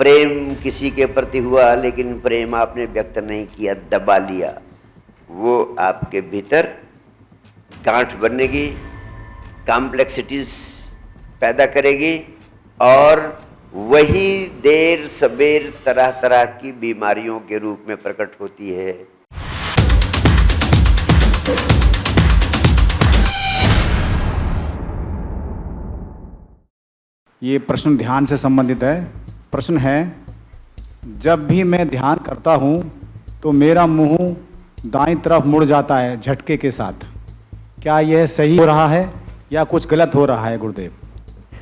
प्रेम किसी के प्रति हुआ लेकिन प्रेम आपने व्यक्त नहीं किया, दबा लिया, वो आपके भीतर गांठ बननेगी, कॉम्प्लेक्सिटीज पैदा करेगी और वही देर सबेर तरह तरह की बीमारियों के रूप में प्रकट होती है। ये प्रश्न ध्यान से संबंधित है। प्रश्न है, जब भी मैं ध्यान करता हूँ तो मेरा मुंह दाईं तरफ मुड़ जाता है झटके के साथ। क्या यह सही हो रहा है या कुछ गलत हो रहा है गुरुदेव?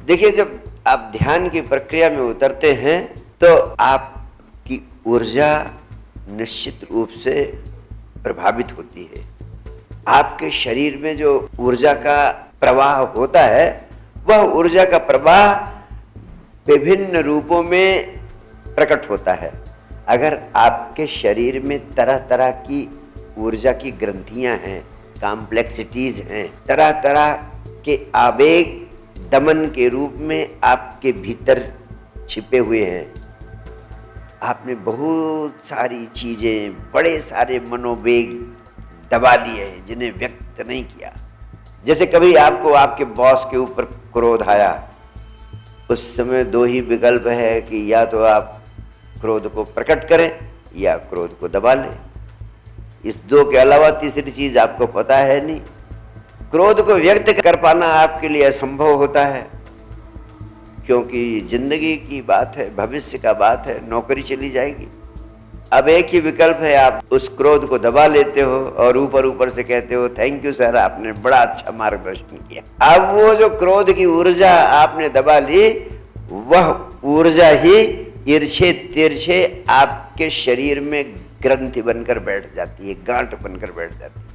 देखिए, जब आप ध्यान की प्रक्रिया में उतरते हैं तो आपकी ऊर्जा निश्चित रूप से प्रभावित होती है। आपके शरीर में जो ऊर्जा का प्रवाह होता है वह ऊर्जा का प्रवाह विभिन्न रूपों में प्रकट होता है। अगर आपके शरीर में तरह तरह की ऊर्जा की ग्रंथियां हैं, कॉम्प्लेक्सिटीज हैं, तरह तरह के आवेग दमन के रूप में आपके भीतर छिपे हुए हैं, आपने बहुत सारी चीजें, बड़े सारे मनोवेग दबा लिए हैं जिन्हें व्यक्त नहीं किया। जैसे कभी आपको आपके बॉस के ऊपर क्रोध आया, उस समय दो ही विकल्प है कि या तो आप क्रोध को प्रकट करें या क्रोध को दबा लें। इस दो के अलावा तीसरी चीज आपको पता है नहीं। क्रोध को व्यक्त कर पाना आपके लिए असंभव होता है, क्योंकि जिंदगी की बात है, भविष्य का बात है, नौकरी चली जाएगी। अब एक ही विकल्प है, आप उस क्रोध को दबा लेते हो और ऊपर ऊपर से कहते हो थैंक यू सर, आपने बड़ा अच्छा मार्गदर्शन किया। अब वो जो क्रोध की ऊर्जा आपने दबा ली, वह ऊर्जा ही तिरछे तिरछे आपके शरीर में ग्रंथि बनकर बैठ जाती है, गांठ बनकर बैठ जाती है।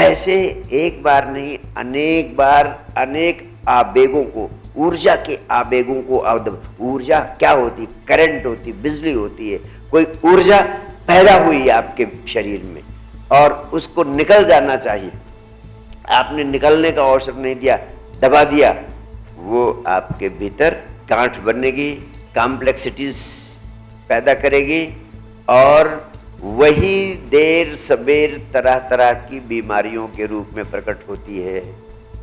ऐसे एक बार नहीं, अनेक बार अनेक आवेगों को, ऊर्जा के आवेगों को, ऊर्जा क्या होती? करंट होती, बिजली होती है। कोई ऊर्जा पैदा हुई आपके शरीर में और उसको निकल जाना चाहिए, आपने निकलने का अवसर नहीं दिया, दबा दिया, वो आपके भीतर गांठ बनेगी, कॉम्प्लेक्सिटीज पैदा करेगी और वही देर सबेर तरह तरह की बीमारियों के रूप में प्रकट होती है।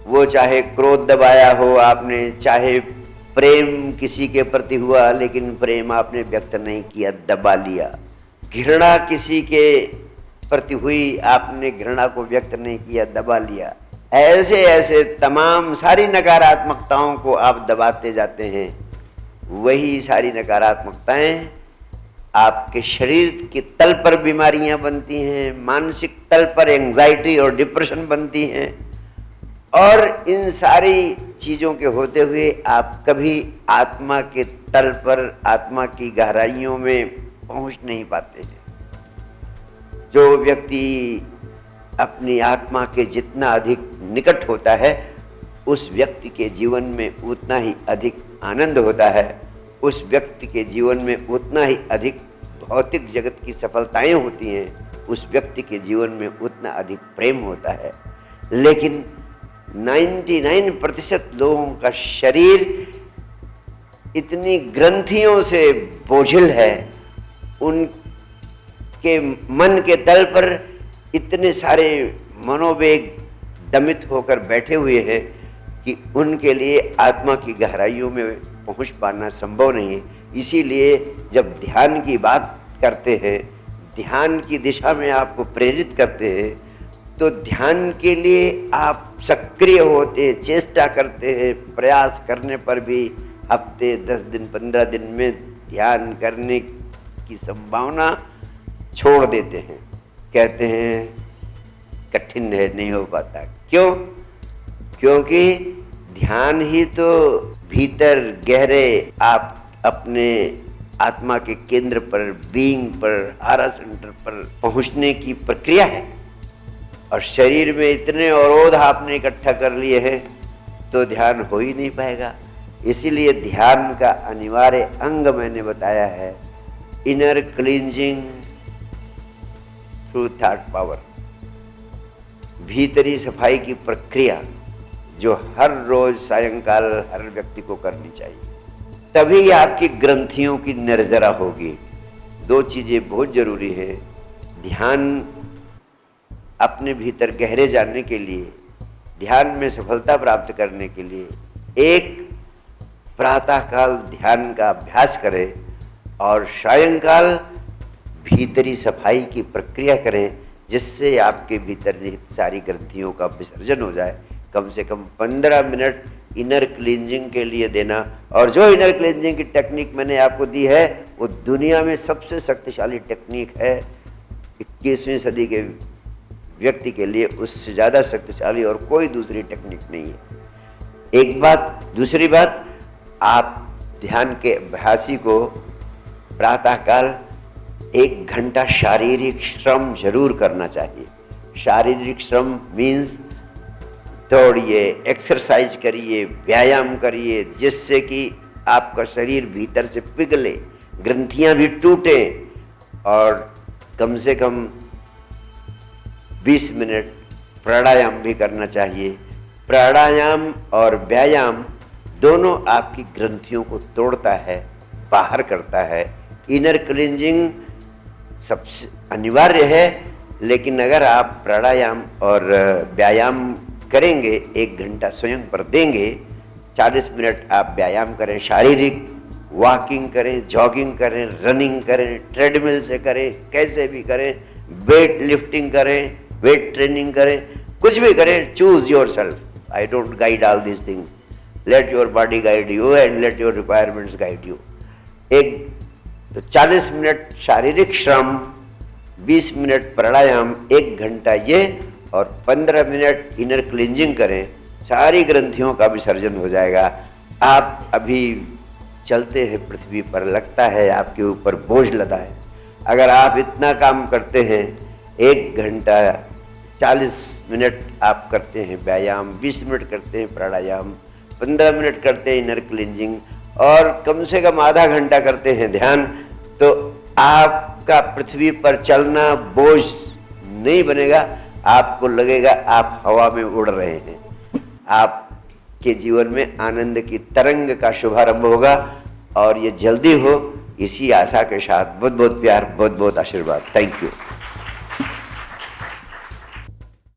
वो चाहे क्रोध दबाया हो आपने, चाहे प्रेम किसी के प्रति हुआ लेकिन प्रेम आपने व्यक्त नहीं किया, दबा लिया, घृणा किसी के प्रति हुई, आपने घृणा को व्यक्त नहीं किया, दबा लिया। ऐसे ऐसे तमाम सारी नकारात्मकताओं को आप दबाते जाते हैं। वही सारी नकारात्मकताएं आपके शरीर के तल पर बीमारियां बनती हैं, मानसिक तल पर एंजाइटी और डिप्रेशन बनती हैं और इन सारी चीज़ों के होते हुए आप कभी आत्मा के तल पर, आत्मा की गहराइयों में पहुंच नहीं पाते हैं। जो व्यक्ति अपनी आत्मा के जितना अधिक निकट होता है, उस व्यक्ति के जीवन में उतना ही अधिक आनंद होता है, उस व्यक्ति के जीवन में उतना ही अधिक भौतिक जगत की सफलताएं होती हैं, उस व्यक्ति के जीवन में उतना अधिक प्रेम होता है। लेकिन 99% लोगों का शरीर इतनी ग्रंथियों से बोझिल है, उनके मन के तल पर इतने सारे मनोवेग दमित होकर बैठे हुए हैं कि उनके लिए आत्मा की गहराइयों में पहुंच पाना संभव नहीं है। इसीलिए जब ध्यान की बात करते हैं, ध्यान की दिशा में आपको प्रेरित करते हैं, तो ध्यान के लिए आप सक्रिय होते हैं, चेष्टा करते हैं, प्रयास करने पर भी हफ्ते 10 दिन 15 दिन में ध्यान करने की संभावना छोड़ देते हैं, कहते हैं कठिन है, नहीं हो पाता। क्यों? क्योंकि ध्यान ही तो भीतर गहरे आप अपने आत्मा के केंद्र पर, बीइंग पर, आरा सेंटर पर पहुंचने की प्रक्रिया है और शरीर में इतने अवरोध आपने इकट्ठा कर लिए हैं तो ध्यान हो ही नहीं पाएगा। इसीलिए ध्यान का अनिवार्य अंग मैंने बताया है, inner cleansing through thought power, भीतरी सफाई की प्रक्रिया जो हर रोज सायंकाल हर व्यक्ति को करनी चाहिए। तभी आपकी ग्रंथियों की निर्जरा होगी। दो चीजें बहुत जरूरी है ध्यान अपने भीतर गहरे जानने के लिए, ध्यान में सफलता प्राप्त करने के लिए। एक, प्रातःकाल ध्यान का अभ्यास करें और सायंकाल भीतरी सफाई की प्रक्रिया करें, जिससे आपके भीतर निहित सारी ग्रंथियों का विसर्जन हो जाए। कम से कम 15 मिनट इनर क्लींजिंग के लिए देना। और जो इनर क्लींजिंग की टेक्निक मैंने आपको दी है वो दुनिया में सबसे शक्तिशाली टेक्निक है। 21वीं सदी के व्यक्ति के लिए उससे ज़्यादा शक्तिशाली और कोई दूसरी टेक्निक नहीं है। एक बात। दूसरी बात, आप ध्यान के अभ्यासी को प्रातःकाल 1 घंटा शारीरिक श्रम जरूर करना चाहिए। शारीरिक श्रम मीन्स दौड़िए, एक्सरसाइज करिए, व्यायाम करिए, जिससे कि आपका शरीर भीतर से पिघले, ग्रंथियां भी टूटें। और कम से कम 20 मिनट प्राणायाम भी करना चाहिए। प्राणायाम और व्यायाम दोनों आपकी ग्रंथियों को तोड़ता है, बाहर करता है। इनर क्लींजिंग सबसे अनिवार्य है, लेकिन अगर आप प्राणायाम और व्यायाम करेंगे, 1 घंटा स्वयं पर देंगे, 40 मिनट आप व्यायाम करें, शारीरिक वॉकिंग करें, जॉगिंग करें, रनिंग करें, ट्रेडमिल से करें, कैसे भी करें, वेट लिफ्टिंग करें, वेट ट्रेनिंग करें, कुछ भी करें, choose your self. I don't guide all this things, let your body guide you and let your requirements guide you. तो 40 मिनट शारीरिक श्रम, 20 मिनट प्राणायाम, 1 घंटा ये और 15 मिनट इनर क्लींजिंग करें, सारी ग्रंथियों का विसर्जन हो जाएगा। आप अभी चलते हैं पृथ्वी पर, लगता है आपके ऊपर बोझ लदा है। अगर आप इतना काम करते हैं, 1 घंटा 40 मिनट आप करते हैं व्यायाम, 20 मिनट करते हैं प्राणायाम, 15 मिनट करते हैं इनर क्लींजिंग और कम से कम आधा घंटा करते हैं ध्यान, तो आपका पृथ्वी पर चलना बोझ नहीं बनेगा। आपको लगेगा आप हवा में उड़ रहे हैं। आपके जीवन में आनंद की तरंग का शुभारंभ होगा और ये जल्दी हो, इसी आशा के साथ बहुत बहुत प्यार, बहुत बहुत आशीर्वाद। Thank you.